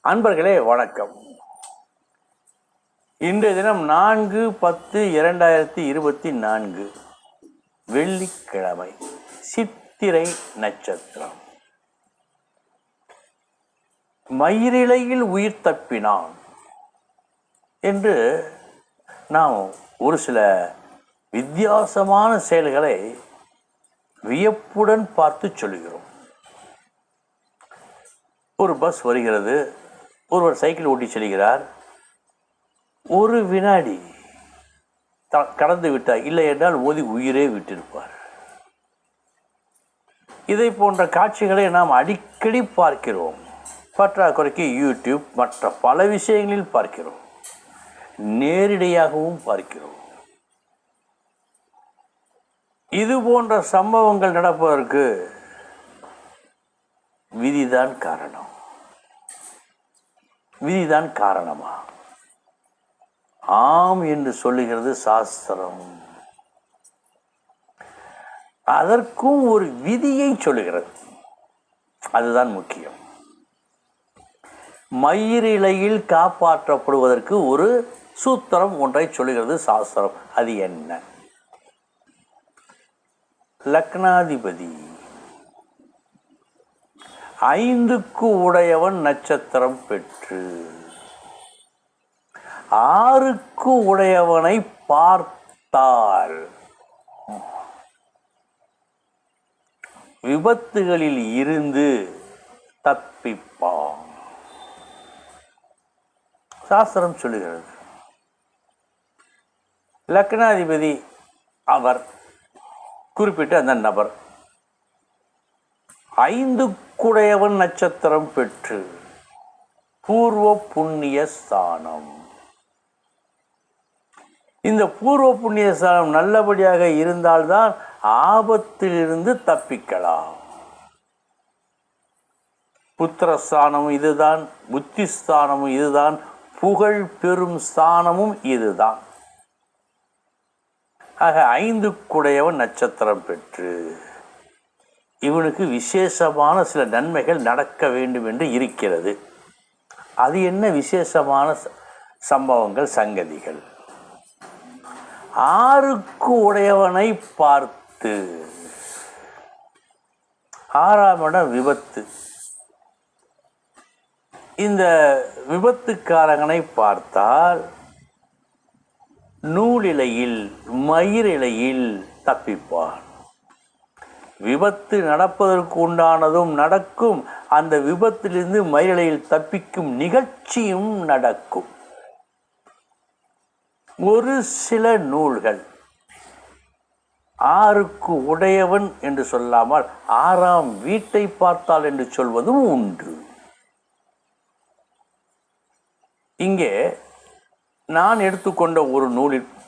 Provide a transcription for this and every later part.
அன்பர்களே வணக்கம். இன்றைய தினம் 4/10/2024 வெள்ளிக்கிழமை, சித்திரை நட்சத்திரம். மயிரிழையில் உயிர் தப்பினான் என்று நாம் ஒரு சில வித்தியாசமான செயல்களை வியப்புடன் பார்த்து சொல்கிறோம். ஒரு பஸ் வருகிறது, ஒருவர் சைக்கிள் ஓட்டி செல்கிறார். ஒரு வினாடி கடந்து விட்டார், இல்லை என்றால் மோதி உயிரே விட்டிருப்பார். இதை போன்ற காட்சிகளை நாம் அடிக்கடி பார்க்கிறோம். பற்றாக்குறைக்கு யூடியூப் மற்ற பல விஷயங்களில் பார்க்கிறோம், நேரடியாகவும் பார்க்கிறோம். இது போன்ற சம்பவங்கள் நடப்பதற்கு விதிதான் காரணம். விதிதான் காரணமா? ஆம் என்று சொல்லுகிறது சாஸ்திரம். அதற்கும் ஒரு விதியை சொல்லுகிறது, அதுதான் முக்கியம். மயிரிழையில் காப்பாற்றப்படுவதற்கு ஒரு சூத்திரம் ஒன்றை சொல்லுகிறது சாஸ்திரம். அது என்ன? லக்னாதிபதி 5க்கு உடையவன் நட்சத்திரம் பெற்று 6க்கு உடையவனை பார்த்தால் விபத்துகளில் இருந்து தப்பிப்பான். சாஸ்திரம் சொல்லுகிறது. லக்னாதிபதி அவர் குறிப்பிட்ட அந்த நபர் 5க்குடையவன் நட்சத்திரம் பெற்று பூர்வ புண்ணிய ஸ்தானம். இந்த பூர்வ புண்ணிய ஸ்தானம் நல்லபடியாக இருந்தால்தான் ஆபத்திலிருந்து தப்பிக்கலாம். புத்திரஸ்தானமும் இதுதான், புத்திஸ்தானமும் இதுதான், புகழ் பெரும் ஸ்தானமும் இதுதான். ஆக 5க்குடையவன் நட்சத்திரம் பெற்று இவனுக்கு விசேஷமான சில நன்மைகள் நடக்க வேண்டும் என்று இருக்கிறது. அது என்ன விசேஷமான சம்பவங்கள், சங்கதிகள்? 6க்கு உடையவனை பார்த்து, 6ஆம் இடம் விபத்து. இந்த விபத்துக்காரகனை பார்த்தால் நூலிழையில் மயிரிழையில் தப்பிப்பான். விபத்து நடப்பதற்கு உண்டானதும் நடக்கும், அந்த விபத்திலிருந்து மயிரிழையில் தப்பிக்கும் நிகழ்ச்சியும் நடக்கும். ஒரு சில நூல்கள் 6க்கு உடையவன் என்று சொல்லாமல் 6ஆம் வீட்டை பார்த்தால் என்று சொல்வதும் உண்டு. இங்கே நான் எடுத்துக்கொண்ட ஒரு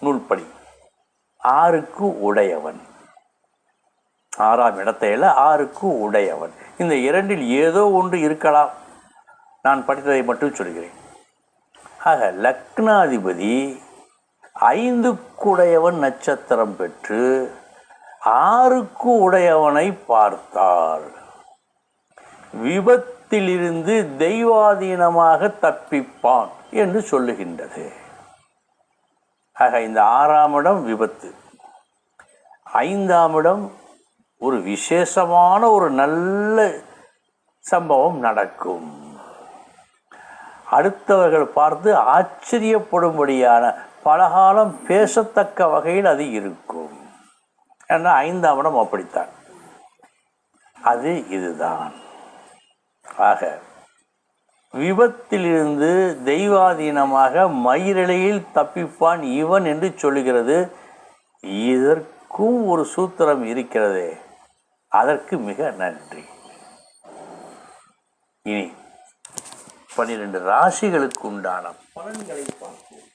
நூல்படி 6க்கு உடையவன், 6ஆம் இடத்தையில 6க்கு உடையவன். இந்த இரண்டில் ஏதோ ஒன்று இருக்கலாம், நான் படித்ததை மட்டும் சொல்கிறேன். ஆக லக்னாதிபதி 5க்குடையவன் நட்சத்திரம் பெற்று 6க்கு உடையவனை பார்த்தால் விபத்திலிருந்து தெய்வாதீனமாக தப்பிப்பான் என்று சொல்லுகின்றது. ஆக இந்த 6ஆம் இடம் விபத்து, 5ஆம் இடம் ஒரு விசேஷமான ஒரு நல்ல சம்பவம் நடக்கும். அடுத்தவர்கள் பார்த்து ஆச்சரியப்படும்படியான பலகாலம் பேசத்தக்க வகையில் அது இருக்கும். ஏன்னா 5ஆம் இடம் அப்படித்தான். அது இதுதான். ஆக விபத்திலிருந்து தெய்வாதீனமாக மயிரிழையில் தப்பிப்பான் இவன் என்று சொல்லுகிறது. இதற்கும் ஒரு சூத்திரம் இருக்கிறதே, அதற்கு மிக நன்றி. இனி 12 ராசிகளுக்கு உண்டான பலன்களை பார்ப்போம்.